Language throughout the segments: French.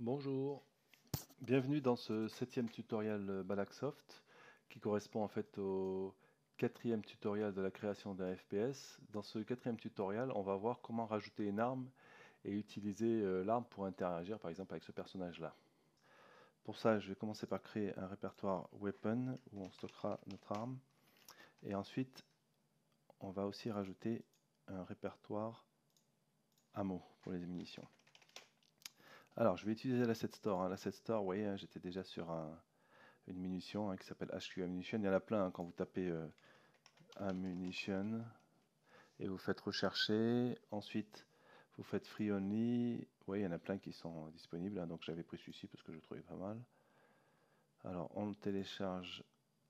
Bonjour, bienvenue dans ce 7e tutoriel Balaxsoft qui correspond en fait au 4e tutoriel de la création d'un FPS. Dans ce 4e tutoriel, on va voir comment rajouter une arme et utiliser l'arme pour interagir par exemple avec ce personnage-là. Pour ça, je vais commencer par créer un répertoire Weapon où on stockera notre arme. Et ensuite, on va aussi rajouter un répertoire Ammo pour les munitions. Alors, je vais utiliser l'asset store. L'asset store, vous voyez, j'étais déjà sur une munition qui s'appelle HQ Ammunition. Il y en a plein quand vous tapez Ammunition et vous faites rechercher. Ensuite, vous faites Free Only. Vous voyez, il y en a plein qui sont disponibles. Donc, j'avais pris celui-ci parce que je le trouvais pas mal. Alors, on le télécharge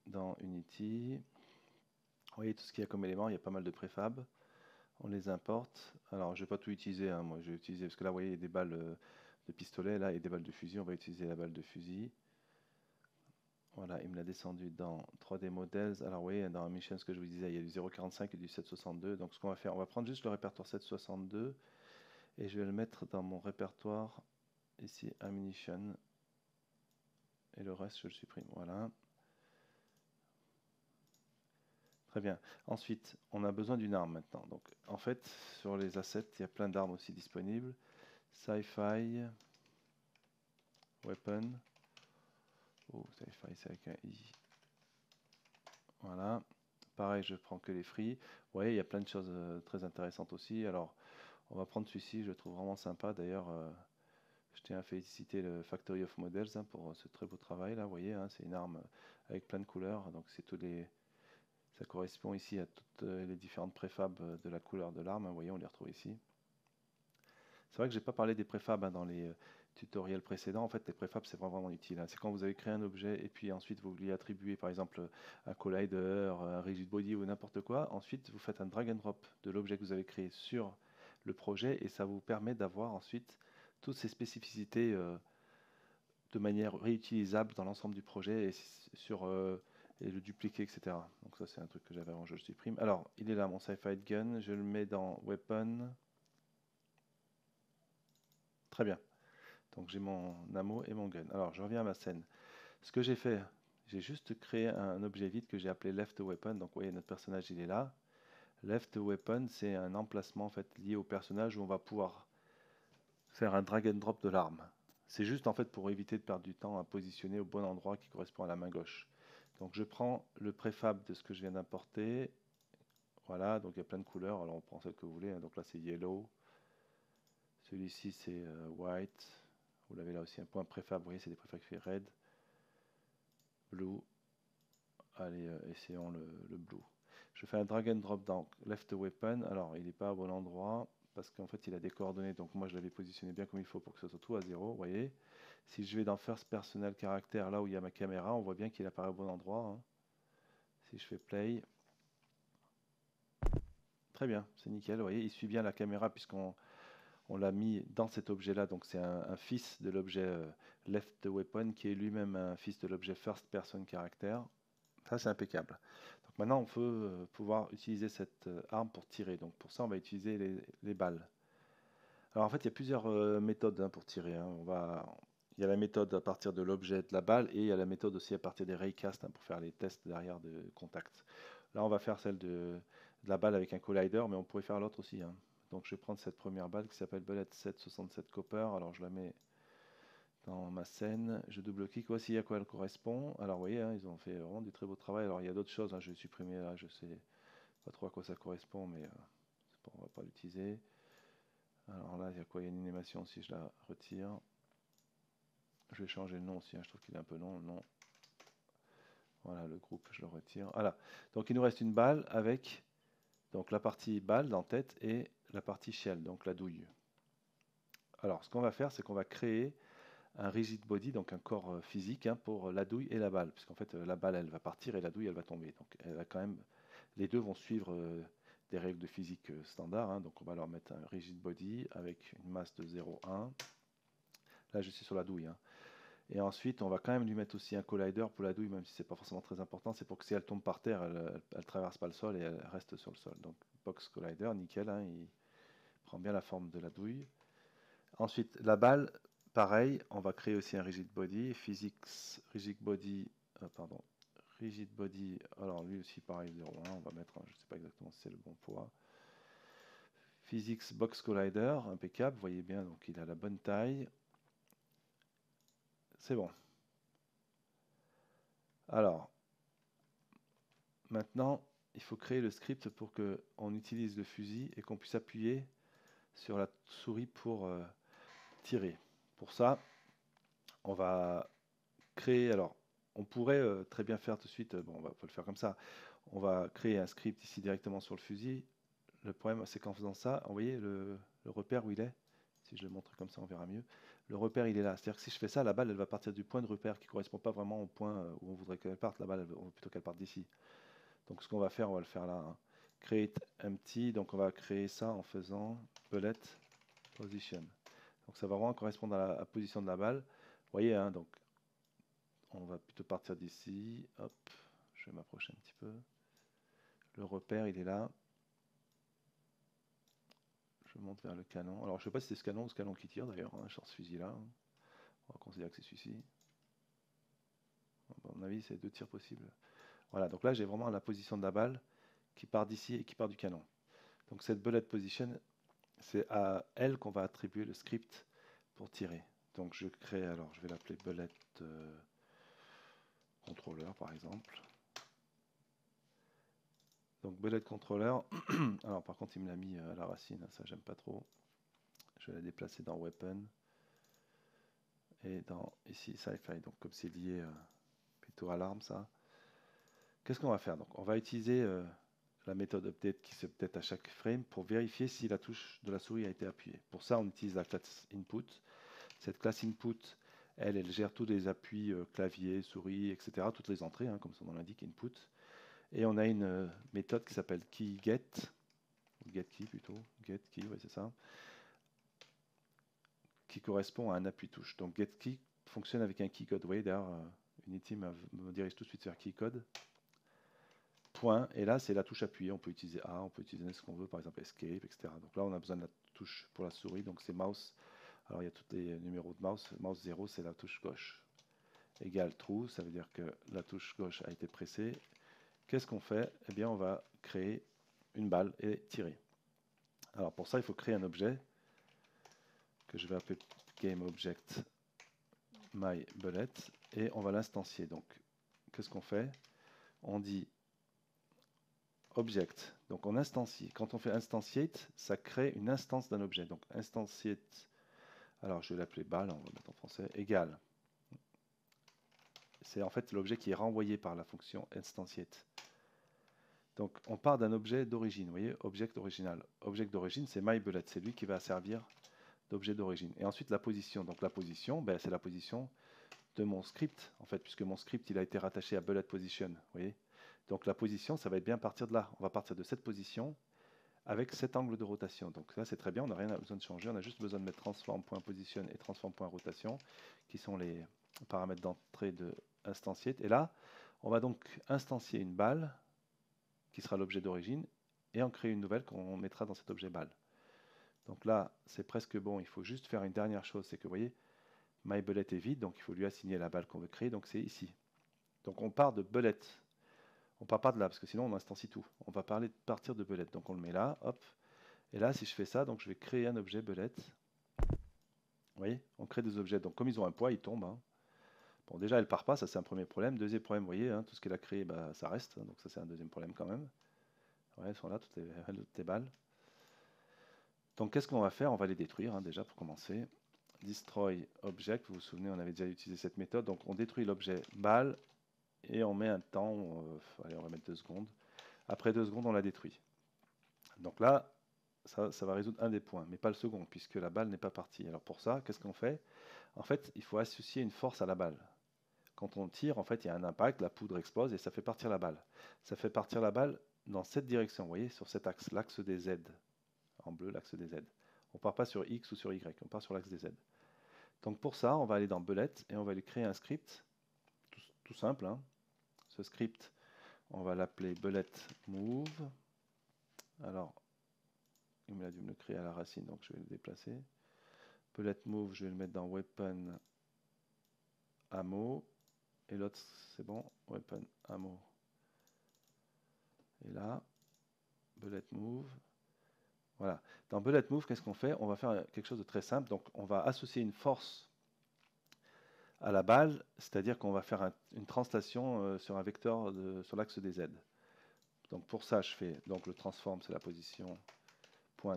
dans Unity. Vous voyez tout ce qu'il y a comme éléments. Il y a pas mal de préfab. On les importe. Alors, je ne vais pas tout utiliser. Moi, je vais utiliser parce que là, vous voyez, il y a des balles de pistolet là et des balles de fusil. On va utiliser la balle de fusil. Voilà, il me l'a descendu dans 3D Models. Alors, vous voyez, dans Mission, ce que je vous disais, il y a du 0.45 et du 7.62. Donc, ce qu'on va faire, on va prendre juste le répertoire 7.62 et je vais le mettre dans mon répertoire ici, Ammunition. Et le reste, je le supprime. Voilà. Très bien. Ensuite, on a besoin d'une arme maintenant. Donc, en fait, sur les assets, il y a plein d'armes aussi disponibles. Sci-Fi, Weapon. Oh, Sci-Fi, c'est avec un I. Voilà. Pareil, je prends que les free. Vous voyez, il y a plein de choses très intéressantes aussi. Alors, on va prendre celui-ci, je le trouve vraiment sympa. D'ailleurs, je tiens à féliciter le Factory of Models pour ce très beau travail là. Vous voyez, c'est une arme avec plein de couleurs. Donc, ça correspond ici à toutes les différentes préfabs de la couleur de l'arme. Vous voyez, on les retrouve ici. C'est vrai que je n'ai pas parlé des préfabs dans les tutoriels précédents. En fait, les préfabs, c'est vraiment utile. C'est quand vous avez créé un objet et puis ensuite vous lui attribuez par exemple un collider, un rigid body ou n'importe quoi. Ensuite, vous faites un drag and drop de l'objet que vous avez créé sur le projet et ça vous permet d'avoir ensuite toutes ces spécificités de manière réutilisable dans l'ensemble du projet et le dupliquer, etc. Donc ça, c'est un truc que j'avais avant, je le supprime. Alors, il est là, mon Sci-Fi Gun. Je le mets dans Weapon. Très bien. Donc j'ai mon ammo et mon gun. Alors je reviens à ma scène. Ce que j'ai fait, j'ai juste créé un objet vide que j'ai appelé Left Weapon. Donc vous voyez, notre personnage il est là. Left Weapon, c'est un emplacement en fait lié au personnage où on va pouvoir faire un drag and drop de l'arme. C'est juste en fait pour éviter de perdre du temps à positionner au bon endroit qui correspond à la main gauche. Donc je prends le préfab de ce que je viens d'importer. Voilà, donc il y a plein de couleurs. Alors on prend celle que vous voulez. Donc là c'est yellow. Celui-ci c'est white. Vous l'avez là aussi un point préfab. Vous voyez, c'est des préfabs qui fait red. Blue. Allez, essayons le blue. Je fais un drag and drop dans left weapon. Alors, il n'est pas au bon endroit parce qu'en fait, il a des coordonnées. Donc, moi, je l'avais positionné bien comme il faut pour que ce soit tout à 0. Vous voyez, si je vais dans first personal character, là où il y a ma caméra, on voit bien qu'il apparaît au bon endroit. Si je fais play, très bien, c'est nickel. Vous voyez, il suit bien la caméra puisqu'on l'a mis dans cet objet-là. Donc, c'est un fils de l'objet left weapon qui est lui-même un fils de l'objet first person character. Ça, c'est impeccable. Donc maintenant, on peut pouvoir utiliser cette arme pour tirer. Donc pour ça, on va utiliser les balles. Alors en fait, il y a plusieurs méthodes pour tirer. Il y a la méthode à partir de l'objet de la balle et il y a la méthode aussi à partir des raycasts pour faire les tests derrière de contact. Là, on va faire celle de la balle avec un collider, mais on pourrait faire l'autre aussi. Donc je vais prendre cette première balle qui s'appelle Bullet 767 Copper. Alors je la mets dans ma scène, je double-clique, voici à quoi elle correspond. Alors vous voyez, ils ont fait vraiment du très beau travail. Alors il y a d'autres choses, je vais supprimer là, je sais pas trop à quoi ça correspond, mais on ne va pas l'utiliser. Alors là, il y a quoi? Il y a une animation si je la retire. Je vais changer le nom aussi, je trouve qu'il est un peu long, le nom. Voilà, le groupe, je le retire. Voilà, donc il nous reste une balle avec donc, la partie balle dans tête et la partie shell, donc la douille. Alors, ce qu'on va faire, c'est qu'on va créer un rigid body, donc un corps physique pour la douille et la balle, puisqu'en fait la balle elle va partir et la douille elle va tomber. Donc elle va quand même, les deux vont suivre des règles de physique standard. Donc on va leur mettre un rigid body avec une masse de 0,1. Là je suis sur la douille. Et ensuite on va quand même lui mettre aussi un collider pour la douille, même si c'est pas forcément très important. C'est pour que si elle tombe par terre, elle traverse pas le sol et elle reste sur le sol. Donc box collider, nickel, il prend bien la forme de la douille. Ensuite la balle pareil, on va créer aussi un rigid body, physics rigid body, pardon, rigid body, alors lui aussi pareil 0,1, on va mettre, je ne sais pas exactement si c'est le bon poids. Physics box collider, impeccable, vous voyez bien, donc il a la bonne taille. C'est bon. Alors, maintenant, il faut créer le script pour qu'on utilise le fusil et qu'on puisse appuyer sur la souris pour tirer. Pour ça, on va créer, alors, on pourrait très bien faire tout de suite, bon, on va pas le faire comme ça, on va créer un script ici directement sur le fusil. Le problème, c'est qu'en faisant ça, vous voyez le repère où il est. Si je le montre comme ça, on verra mieux. Le repère, il est là. C'est-à-dire que si je fais ça, la balle, elle va partir du point de repère qui ne correspond pas vraiment au point où on voudrait qu'elle parte. La balle, on veut plutôt qu'elle parte d'ici. Donc ce qu'on va faire, on va le faire là. Hein. Create empty. Donc on va créer ça en faisant bullet position. Donc ça va vraiment correspondre à la position de la balle. Vous voyez, hein, donc on va plutôt partir d'ici. Hop, je vais m'approcher un petit peu. Le repère, il est là. Je monte vers le canon. Alors je ne sais pas si c'est ce canon ou ce canon qui tire d'ailleurs, hein, sur ce fusil-là. Hein. On va considérer que c'est celui-ci. À mon avis, c'est 2 tirs possibles. Voilà, donc là j'ai vraiment la position de la balle qui part d'ici et qui part du canon. Donc cette bullet position, c'est à elle qu'on va attribuer le script pour tirer. Donc je crée, alors je vais l'appeler bullet controller par exemple. Donc bullet controller, alors par contre il me l'a mis à la racine, ça j'aime pas trop. Je vais la déplacer dans weapon et dans ici sci-fi, donc comme c'est lié plutôt à l'arme ça. Qu'est-ce qu'on va faire? Donc on va utiliser la méthode update qui s'update à chaque frame pour vérifier si la touche de la souris a été appuyée. Pour ça, on utilise la classe input. Cette classe input, elle gère tous les appuis clavier, souris, etc., toutes les entrées, hein, comme son nom l'indique, input. Et on a une méthode qui s'appelle keyGet, getKey plutôt, getKey, oui c'est ça, qui correspond à un appui touche. Donc getKey fonctionne avec un keycode. Vous voyez d'ailleurs, Unity me dirige tout de suite vers keycode. Point, et là c'est la touche appuyée, on peut utiliser A, on peut utiliser ce qu'on veut, par exemple Escape, etc. Donc là on a besoin de la touche pour la souris, donc c'est mouse, alors il y a tous les numéros de mouse 0 c'est la touche gauche, égale true, ça veut dire que la touche gauche a été pressée. Qu'est-ce qu'on fait? Eh bien on va créer une balle et tirer. Alors pour ça il faut créer un objet que je vais appeler GameObject myBullet et on va l'instancier. Donc qu'est-ce qu'on fait? On dit object. Donc on instancie. Quand on fait instantiate, ça crée une instance d'un objet. Donc instantiate, alors je vais l'appeler balle, on va mettre en français, égale. C'est en fait l'objet qui est renvoyé par la fonction instantiate. Donc on part d'un objet d'origine, vous voyez, object original. Object d'origine, c'est myBullet, c'est lui qui va servir d'objet d'origine. Et ensuite la position. Donc la position, ben, c'est la position de mon script, en fait, puisque mon script il a été rattaché à bullet position, vous voyez. Donc la position, ça va être bien partir de là. On va partir de cette position avec cet angle de rotation. Donc là, c'est très bien, on n'a rien besoin de changer, on a juste besoin de mettre transform.position et transform.rotation, qui sont les paramètres d'entrée de instantiate. Et là, on va donc instancier une balle, qui sera l'objet d'origine, et en créer une nouvelle qu'on mettra dans cet objet balle. Donc là, c'est presque bon, il faut juste faire une dernière chose, c'est que vous voyez, myBullet est vide, donc il faut lui assigner la balle qu'on veut créer, donc c'est ici. Donc on part de bullet. On ne part pas de là, parce que sinon on instancie tout. On va partir de bullet. Donc on le met là, hop. Et là, si je fais ça, donc je vais créer un objet bullet. Vous voyez, on crée des objets. Donc comme ils ont un poids, ils tombent. Hein. Bon, déjà, elle ne part pas, ça c'est un premier problème. Deuxième problème, vous voyez, hein, tout ce qu'elle a créé, bah, ça reste. Donc ça c'est un deuxième problème quand même. Ouais, elles sont là, toutes les balles. Donc qu'est-ce qu'on va faire? On va les détruire, hein, déjà pour commencer. Destroy object, vous vous souvenez, on avait déjà utilisé cette méthode. Donc on détruit l'objet balle et on met un temps, allez, on va mettre 2 secondes. Après 2 secondes, on la détruit. Donc là, ça va résoudre un des points, mais pas le second, puisque la balle n'est pas partie. Alors pour ça, qu'est-ce qu'on fait? En fait, il faut associer une force à la balle. Quand on tire, en fait, il y a un impact, la poudre explose et ça fait partir la balle. Ça fait partir la balle dans cette direction, vous voyez, sur cet axe, l'axe des Z. En bleu, l'axe des Z. On ne part pas sur X ou sur Y, on part sur l'axe des Z. Donc pour ça, on va aller dans Bullet et on va lui créer un script, tout simple. Hein. Ce script, on va l'appeler Bullet Move. Alors, il a dû me le créer à la racine, donc je vais le déplacer. bullet move, je vais le mettre dans weapon ammo. Et l'autre, c'est bon, weapon ammo. Et là, bullet move. Voilà. Dans bullet move, qu'est-ce qu'on fait? On va faire quelque chose de très simple. Donc, on va associer une force à la balle, c'est-à-dire qu'on va faire une translation sur un vecteur sur l'axe des Z. Donc, pour ça, je fais donc le transform, c'est la position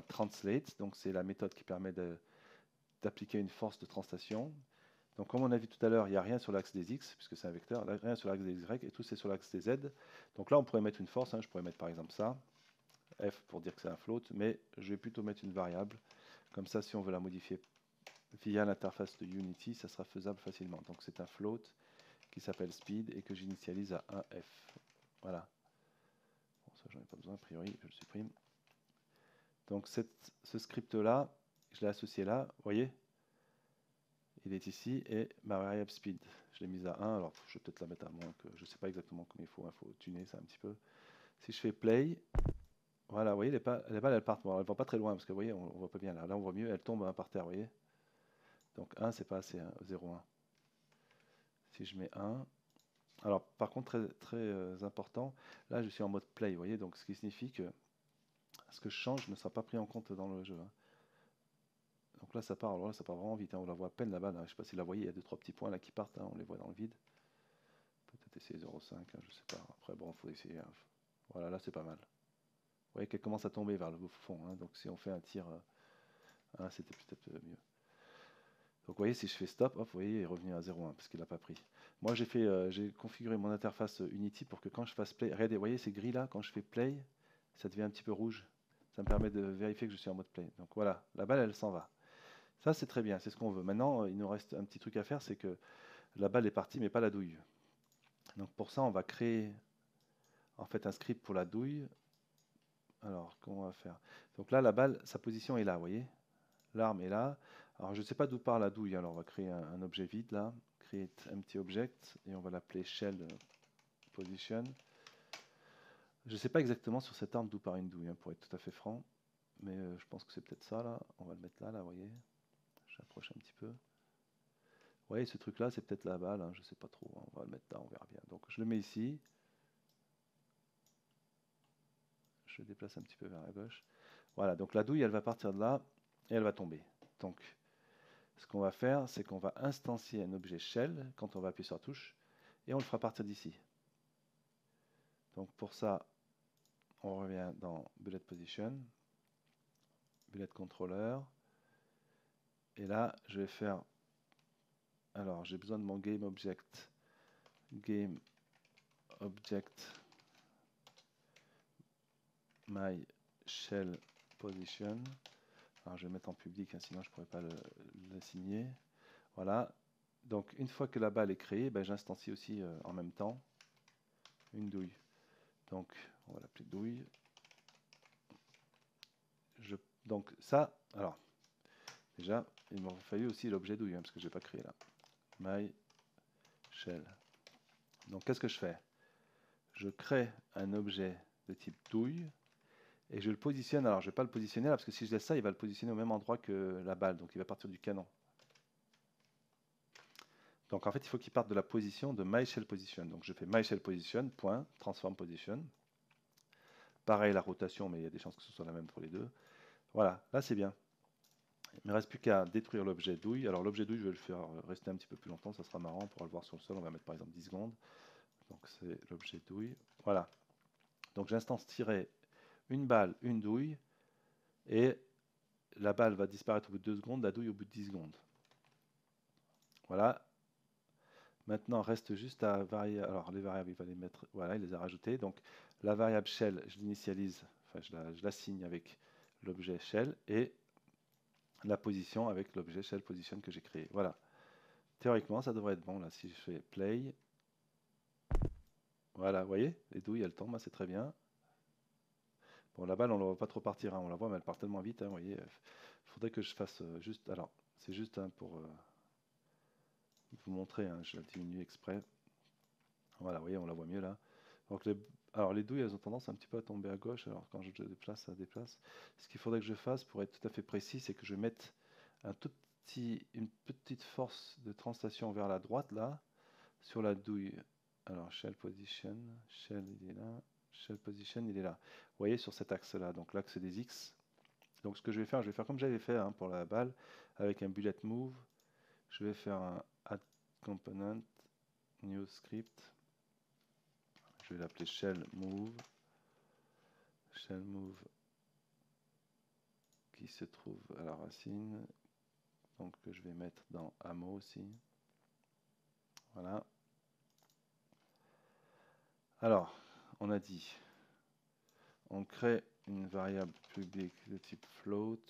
.translate. Donc, c'est la méthode qui permet d'appliquer une force de translation. Donc, comme on a vu tout à l'heure, il n'y a rien sur l'axe des X, puisque c'est un vecteur, rien sur l'axe des Y, et tout c'est sur l'axe des Z. Donc là, on pourrait mettre une force, je pourrais mettre par exemple ça, F pour dire que c'est un float, mais je vais plutôt mettre une variable. Comme ça, si on veut la modifier via l'interface de Unity, ça sera faisable facilement. Donc c'est un float qui s'appelle speed et que j'initialise à 1F. Voilà. Bon, ça, j'en ai pas besoin, a priori, je le supprime. Donc ce script-là, je l'ai associé là, vous voyez? Il est ici, et ma variable speed, je l'ai mise à 1, alors je vais peut-être la mettre à moins, que je ne sais pas exactement combien il faut tuner ça un petit peu. Si je fais play, voilà, vous voyez, les balles, elles partent, bon, elles ne vont pas très loin, parce que vous voyez, on ne voit pas bien là, on voit mieux, elles tombent par terre, vous voyez. Donc 1, c'est pas assez, 0, 1. Si je mets 1, alors par contre, très, très important, là je suis en mode play, vous voyez, donc ce qui signifie que ce que je change ne sera pas pris en compte dans le jeu. Donc là ça part, alors là ça part vraiment vite, on la voit à peine la balle, je ne sais pas si vous la voyez, il y a 2-3 petits points là qui partent, on les voit dans le vide. Peut-être essayer 0,5, je ne sais pas, après bon, il faut essayer. Voilà, là c'est pas mal. Vous voyez qu'elle commence à tomber vers le fond, donc si on fait un tir, c'était peut-être mieux. Donc vous voyez, si je fais stop, hop, vous voyez, il est revenu à 0,1 parce qu'il n'a pas pris. Moi, j'ai configuré mon interface Unity pour que quand je fasse play, regardez, vous voyez ces gris là, quand je fais play, ça devient un petit peu rouge. Ça me permet de vérifier que je suis en mode play. Donc voilà, la balle, elle s'en va. Ça, c'est très bien, c'est ce qu'on veut. Maintenant, il nous reste un petit truc à faire, c'est que la balle est partie, mais pas la douille. Donc pour ça, on va créer en fait un script pour la douille. Alors, comment on va faire? Donc là, la balle, sa position est là, vous voyez? L'arme est là. Alors, je ne sais pas d'où part la douille, alors on va créer un objet vide là. Create empty object, et on va l'appeler shell position. Je ne sais pas exactement sur cette arme d'où part une douille, pour être tout à fait franc. Mais je pense que c'est peut-être ça là. On va le mettre là, vous voyez. J'approche un petit peu. Vous voyez, ce truc là, c'est peut-être la balle, je ne sais pas trop. On va le mettre là, on verra bien. Donc, je le mets ici. Je le déplace un petit peu vers la gauche. Voilà, donc la douille, elle va partir de là et elle va tomber. Donc, ce qu'on va faire, c'est qu'on va instancier un objet shell quand on va appuyer sur la touche et on le fera partir d'ici. Donc pour ça, on revient dans Bullet Position, Bullet Controller, et là, je vais faire, alors j'ai besoin de mon Game Object My Shell Position. Alors je vais le mettre en public, sinon je ne pourrais pas l'assigner. Voilà. Donc une fois que la balle est créée, j'instancie aussi en même temps une douille. Donc on va l'appeler douille. Donc ça, alors déjà, il m'aurait fallu aussi l'objet douille, parce que je n'ai pas créé là. My shell. Donc qu'est-ce que je fais? Je crée un objet de type douille et je le positionne. Alors je ne vais pas le positionner là, parce que si je laisse ça, il va le positionner au même endroit que la balle, donc il va partir du canon. Donc en fait, il faut qu'il parte de la position de my shell position. Donc je fais my shell position, point, transform position. Pareil la rotation, mais il y a des chances que ce soit la même pour les deux. Voilà, là c'est bien. Il ne me reste plus qu'à détruire l'objet douille. Alors l'objet douille, je vais le faire rester un petit peu plus longtemps, ça sera marrant, on pourra le voir sur le sol. On va mettre par exemple 10 secondes. Donc c'est l'objet douille. Voilà. Donc j'instancierai une balle, une douille, et la balle va disparaître au bout de 2 secondes, la douille au bout de 10 secondes. Voilà. Maintenant, reste juste à varier. Alors les variables, il va les mettre. Voilà, il les a rajoutées. Donc la variable shell, je l'initialise, enfin je l'assigne avec l'objet shell, et la position avec l'objet shell position que j'ai créé. Voilà. Théoriquement, ça devrait être bon. Là, si je fais play, voilà, vous voyez, les douilles, elles tombent, c'est très bien. Bon, la balle, on ne la voit pas trop partir, on la voit, mais elle part tellement vite, vous voyez. Il faudrait que je fasse juste. Alors, c'est juste pour vous montrer, je la diminue exprès. Voilà, vous voyez, on la voit mieux là. Donc, alors, les douilles, elles ont tendance un petit peu à tomber à gauche, alors quand je déplace, ça déplace. Ce qu'il faudrait que je fasse, pour être tout à fait précis, c'est que je mette un tout une petite force de translation vers la droite là, sur la douille. Alors shell position, shell il est là, shell position il est là. Vous voyez sur cet axe là, donc l'axe des X. Donc ce que je vais faire comme j'avais fait pour la balle, avec un bullet move. Je vais faire un add component, new script. Je vais l'appeler shell move qui se trouve à la racine, donc que je vais mettre dans AMO aussi. Voilà. Alors, on a dit, on crée une variable publique de type float,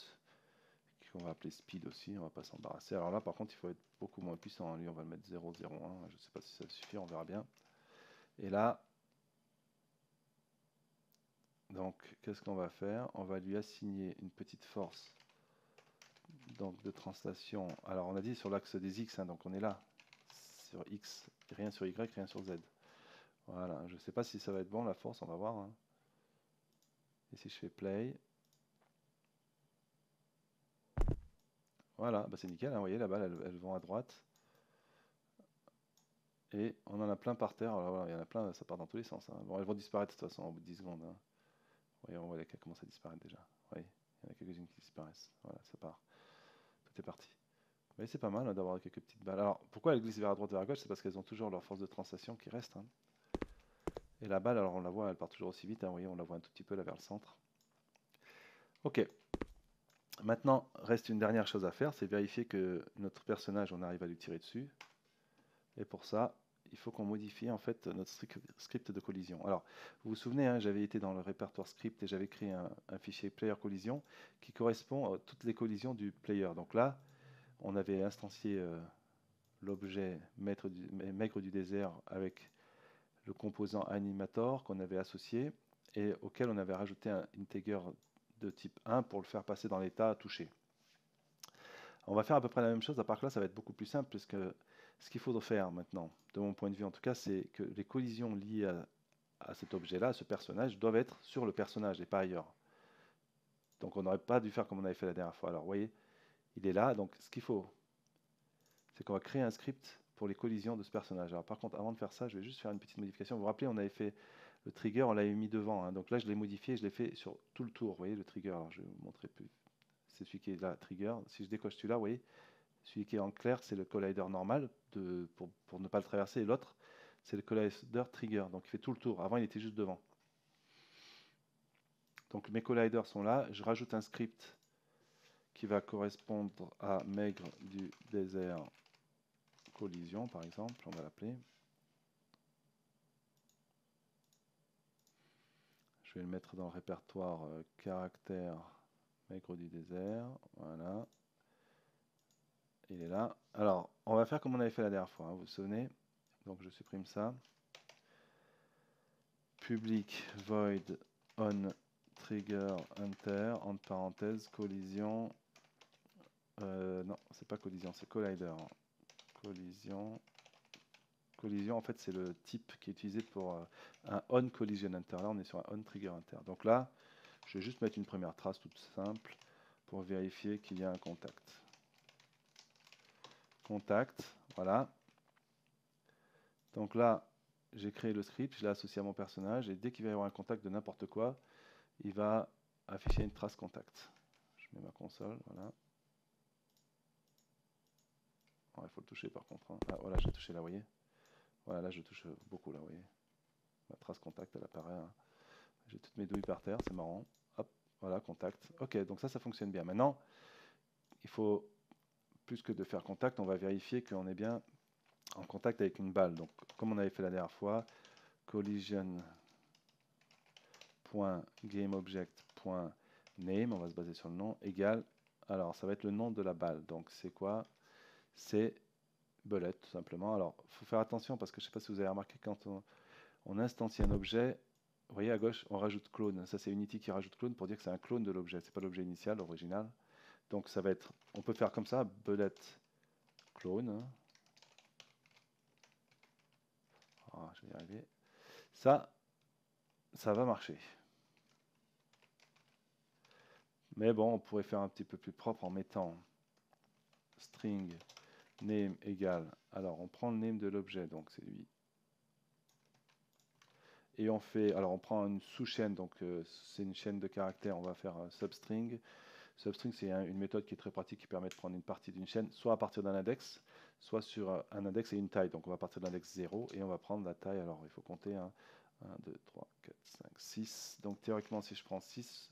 qu'on va appeler speed aussi, on va pas s'embarrasser. Alors là, par contre, il faut être beaucoup moins puissant. Lui, on va le mettre 0,01, je ne sais pas si ça suffit, on verra bien. Et là, donc, qu'est-ce qu'on va faire? On va lui assigner une petite force donc, de translation. Alors, on a dit sur l'axe des X, hein, donc on est là, sur X, rien sur Y, rien sur Z. Voilà, je ne sais pas si ça va être bon la force, on va voir. Hein. Et si je fais play, voilà, bah c'est nickel, hein, vous voyez la balle, elles vont à droite. Et on en a plein par terre, alors voilà, il y en a plein, ça part dans tous les sens. Hein. Bon, elles vont disparaître de toute façon au bout de 10 secondes. Hein. Voyez, on voit qu'elles commencent à disparaître déjà. Oui, il y en a quelques-unes qui disparaissent. Voilà, ça part. Tout est parti. Mais c'est pas mal hein, d'avoir quelques petites balles. Alors, pourquoi elles glissent vers la droite, vers la gauche? C'est parce qu'elles ont toujours leur force de translation qui reste. Hein. Et la balle, alors on la voit, elle part toujours aussi vite. Hein, vous voyez, on la voit un tout petit peu là vers le centre. Ok. Maintenant, reste une dernière chose à faire, c'est vérifier que notre personnage, on arrive à lui tirer dessus. Et pour ça, il faut qu'on modifie en fait notre script de collision. Alors, vous vous souvenez, hein, j'avais été dans le répertoire script et j'avais créé un fichier player collision qui correspond à toutes les collisions du player. Donc là, on avait instancié l'objet maître du désert avec le composant animator qu'on avait associé et auquel on avait rajouté un integer de type 1 pour le faire passer dans l'état touché. On va faire à peu près la même chose, à part que là, ça va être beaucoup plus simple, puisque ce qu'il faudra faire maintenant, de mon point de vue en tout cas, c'est que les collisions liées à cet objet-là, à ce personnage, doivent être sur le personnage et pas ailleurs. Donc on n'aurait pas dû faire comme on avait fait la dernière fois. Alors vous voyez, il est là, donc ce qu'il faut, c'est qu'on va créer un script pour les collisions de ce personnage. Alors par contre, avant de faire ça, je vais juste faire une petite modification. Vous vous rappelez, on avait fait le trigger, on l'avait mis devant. Hein. Donc là, je l'ai modifié, je l'ai fait sur tout le tour. Vous voyez, le trigger, alors je vais vous montrer plus. C'est celui qui est là, trigger. Si je décoche celui-là, vous voyez, celui qui est en clair, c'est le collider normal pour ne pas le traverser. Et l'autre, c'est le collider trigger. Donc il fait tout le tour. Avant, il était juste devant. Donc mes colliders sont là. Je rajoute un script qui va correspondre à maigre du désert collision, par exemple. On va l'appeler. Je vais le mettre dans le répertoire caractère maigre du désert. Voilà. Il est là. Alors, on va faire comme on avait fait la dernière fois. Hein, vous vous souvenez? Donc je supprime ça. Public void on trigger enter, entre parenthèses, collision. Non, c'est pas collision, c'est collider. Collision. Collision, en fait, c'est le type qui est utilisé pour un on collision enter. Là, on est sur un on trigger enter. Donc là, je vais juste mettre une première trace toute simple pour vérifier qu'il y a un contact. Contact, voilà. Donc là, j'ai créé le script, je l'ai associé à mon personnage, et dès qu'il va y avoir un contact de n'importe quoi, il va afficher une trace contact. Je mets ma console, voilà. Il faut le toucher par contre. Hein. Ah, voilà, j'ai touché là, vous voyez. Voilà, là je touche beaucoup là, vous voyez. Ma trace contact, elle apparaît. Hein. J'ai toutes mes douilles par terre, c'est marrant. Hop, voilà, contact. Ok, donc ça fonctionne bien. Maintenant, il faut, plus que de faire contact, on va vérifier qu'on est bien en contact avec une balle. Donc, comme on avait fait la dernière fois, collision.gameObject.name, on va se baser sur le nom, égale, alors ça va être le nom de la balle. Donc c'est quoi? C'est bullet tout simplement. Alors il faut faire attention parce que je ne sais pas si vous avez remarqué quand on instancie un objet, vous voyez à gauche on rajoute clone. Ça c'est Unity qui rajoute clone pour dire que c'est un clone de l'objet. C'est pas l'objet initial, original. Donc ça va être, on peut faire comme ça, bullet clone. Hein. Oh, je vais y arriver. Ça va marcher. Mais bon, on pourrait faire un petit peu plus propre en mettant substring name égale, alors on prend le name de l'objet, donc c'est lui. Et on fait, alors on prend une sous-chaîne, donc c'est une chaîne de caractères, on va faire un substring. Substring, c'est une méthode qui est très pratique qui permet de prendre une partie d'une chaîne, soit à partir d'un index, soit sur un index et une taille. Donc on va partir de l'index 0 et on va prendre la taille, alors il faut compter 1, 2, 3, 4, 5, 6. Donc théoriquement, si je prends 6,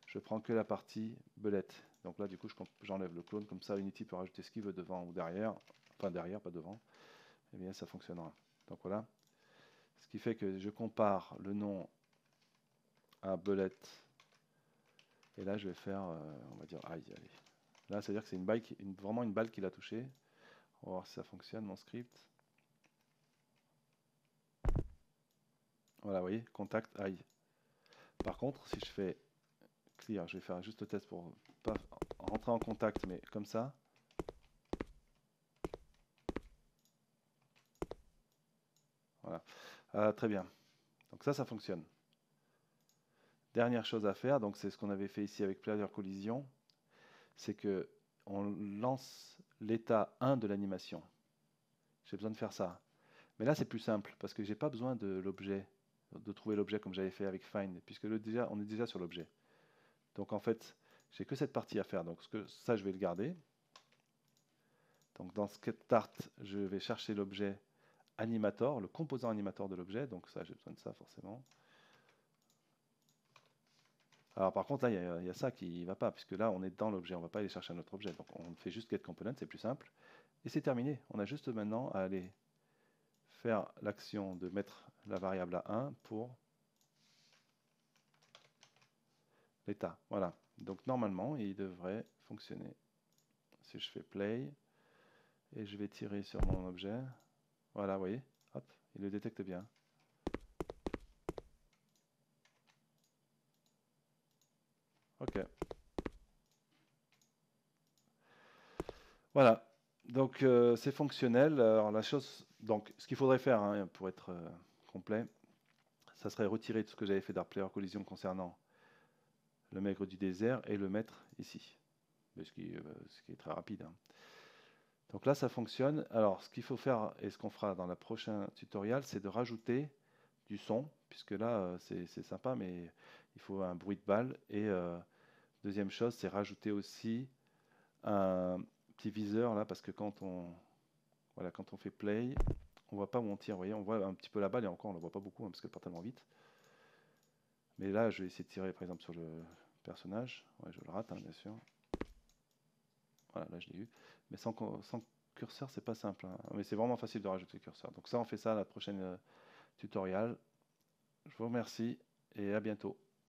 je prends que la partie belette. Donc là, du coup, j'enlève le clone, comme ça Unity peut rajouter ce qu'il veut devant ou derrière, enfin derrière, pas devant, et bien ça fonctionnera. Donc voilà. Ce qui fait que je compare le nom à belette. Et là, je vais faire, on va dire, aïe, allez. Là, c'est-à-dire que c'est vraiment une balle qui l'a touché. On va voir si ça fonctionne, mon script. Voilà, vous voyez, contact, aïe. Par contre, si je fais clear, je vais faire juste le test pour pas rentrer en contact, mais comme ça. Voilà. Très bien. Donc ça fonctionne. Dernière chose à faire, donc c'est ce qu'on avait fait ici avec Player Collision, c'est que on lance l'état 1 de l'animation. J'ai besoin de faire ça. Mais là, c'est plus simple, parce que j'ai pas besoin de l'objet, de trouver l'objet comme j'avais fait avec Find, puisque on est déjà sur l'objet. Donc en fait, j'ai que cette partie à faire. Donc ça, je vais le garder. Donc dans start, je vais chercher l'objet animator, le composant animator de l'objet. Donc ça, j'ai besoin de ça forcément. Alors par contre, là, il y a ça qui ne va pas, puisque là, on est dans l'objet, on ne va pas aller chercher un autre objet. Donc on fait juste getComponent, c'est plus simple. Et c'est terminé. On a juste maintenant à aller faire l'action de mettre la variable à 1 pour l'état. Voilà. Donc normalement, il devrait fonctionner. Si je fais play, et je vais tirer sur mon objet, voilà, vous voyez, hop, il le détecte bien. Ok. Voilà. Donc c'est fonctionnel. Alors la chose, donc ce qu'il faudrait faire pour être complet, ça serait retirer tout ce que j'avais fait d'Art Player Collision concernant le maigre du désert et le mettre ici. Ce qui est très rapide. Donc là, ça fonctionne. Alors, ce qu'il faut faire, et ce qu'on fera dans le prochain tutoriel, c'est de rajouter du son, puisque là, c'est sympa, mais il faut un bruit de balle. Et deuxième chose, c'est rajouter aussi un petit viseur, là, parce que quand on fait play, on voit pas où on tire. Vous voyez, on voit un petit peu la balle, et encore, on ne la voit pas beaucoup, parce qu'elle part tellement vite. Mais là, je vais essayer de tirer, par exemple, sur le personnage. Ouais, je le rate, bien sûr. Voilà, là, je l'ai eu. Mais sans curseur, c'est pas simple. Mais c'est vraiment facile de rajouter le curseur. Donc ça, on fait ça à la prochaine tutoriel. Je vous remercie et à bientôt.